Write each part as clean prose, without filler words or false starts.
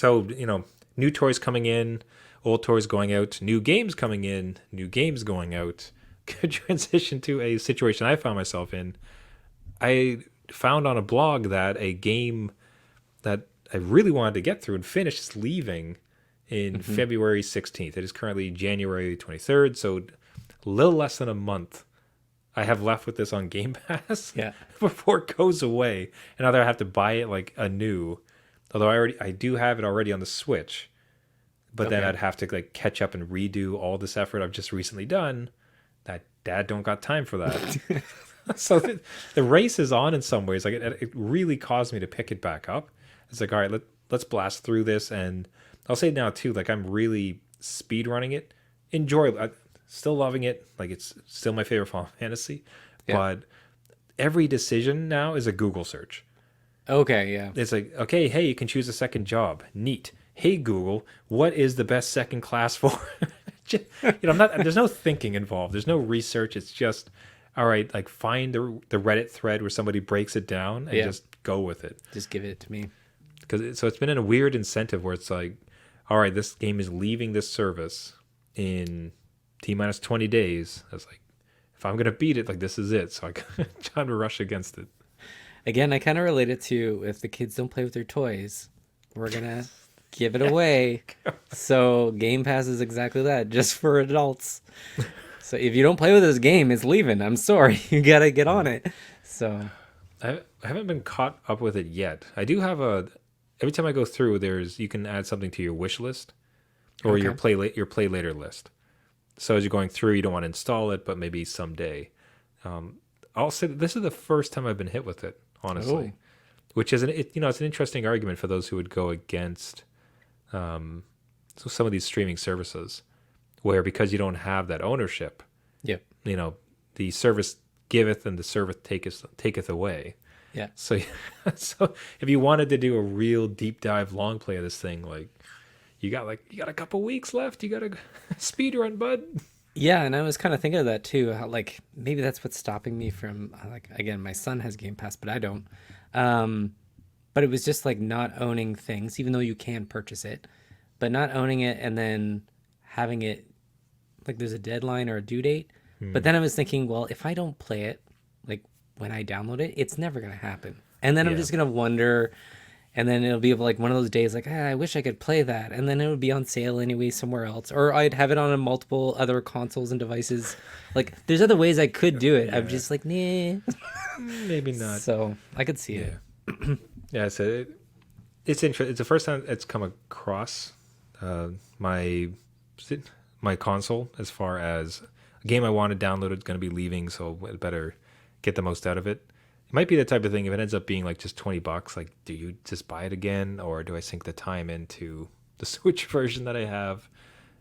So, new toys coming in, old toys going out, new games coming in, new games going out. Good transition to a situation I found myself in. I found on a blog that a game that I really wanted to get through and finish is leaving in February 16th. It is currently January 23rd, so a little less than a month I have left with this on Game Pass Yeah. before it goes away. And either I have to buy it like anew, although I do have it already on the Switch, but then Okay. I'd have to like catch up and redo all this effort I've just recently done. That Dad don't got time for that. So the race is on in some ways. Like it really caused me to pick it back up. It's like, all right, let's blast through this. And I'll say now too, like I'm really speed running it. Still loving it. Like it's still my favorite Final Fantasy, Yeah. but every decision now is a Google search. Okay, yeah. It's like, okay, hey, you can choose a second job. Neat. Hey Google, what is the best second class for? I'm not. There's no thinking involved. There's no research. It's just, all right, like find the Reddit thread where somebody breaks it down and just go with it. Just give it to me. So it's been in a weird incentive where it's like, all right, this game is leaving this service in T-minus 20 days. I was like, if I'm gonna beat it, like this is it. So I trying to rush against it. Again, I kind of relate it to if the kids don't play with their toys, we're gonna give it away. So Game Pass is exactly that, just for adults. So if you don't play with this game, it's leaving. I'm sorry, you gotta get on it. So I haven't been caught up with it yet. I do have every time I go through, you can add something to your wish list or your play later list. So as you're going through, you don't want to install it, but maybe someday. I'll say that this is the first time I've been hit with it, honestly, which is it's an interesting argument for those who would go against some of these streaming services, where because you don't have that ownership, yep, the service giveth and the service taketh away. yeah. So, so if you wanted to do a real deep dive long play of this thing, like you got a couple weeks left, you got a speed run, bud. Yeah, and I was kind of thinking of that too. How like maybe that's what's stopping me from like again, my son has Game Pass, but I don't. But it was just like not owning things, even though you can purchase it, but not owning it and then having it like there's a deadline or a due date. But then I was thinking, well, if I don't play it, like when I download it, it's never gonna happen. And then I'm Yeah. just gonna wonder, and then it'll be like one of those days like, I wish I could play that. And then it would be on sale anyway somewhere else. Or I'd have it on multiple other consoles and devices. Like there's other ways I could do it. I'm just like, nah. Maybe not. So I could see it. Yeah. So it's interesting. It's the first time it's come across my console as far as a game I wanted downloaded going to be leaving, so I better get the most out of it. It might be the type of thing if it ends up being like just $20, like do you just buy it again, or do I sink the time into the Switch version that I have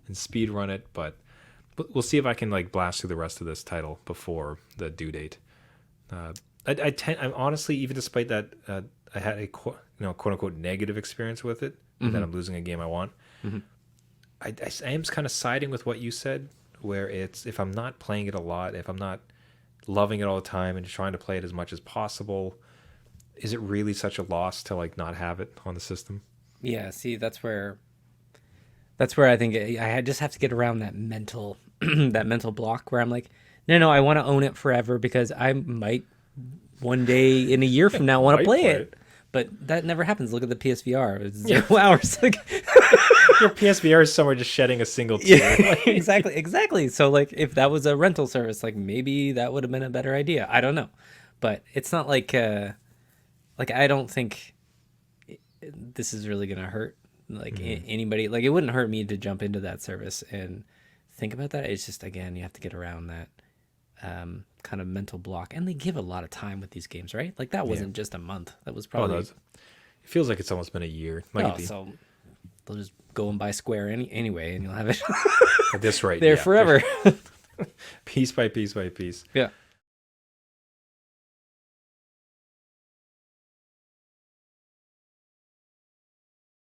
and speed run it? But we'll see if I can like blast through the rest of this title before the due date. I'm honestly, even despite that, I had a quote unquote negative experience with it, that I'm losing a game I want. I am kind of siding with what you said, where it's if I'm not playing it a lot, if I'm not loving it all the time and trying to play it as much as possible, is it really such a loss to like not have it on the system? Yeah, see, that's where I think I just have to get around that mental that mental block where I'm like, no, I want to own it forever because I might one day in a year from now want to Might play play it. it. But that never happens. Look at the PSVR. It's 0 hours. Like, Your PSVR is somewhere just shedding a single tear. yeah, exactly. So like if that was a rental service, like maybe that would have been a better idea. I don't know. But it's not like I don't think this is really going to hurt like anybody. Like it wouldn't hurt me to jump into that service and think about that. It's just again, you have to get around that kind of mental block. And they give a lot of time with these games, right? Like that wasn't just a month. That was probably It feels like it's almost been a year. Like so they'll just go and buy Square anyway, and you'll have it at this rate, there forever. piece by piece by piece. Yeah.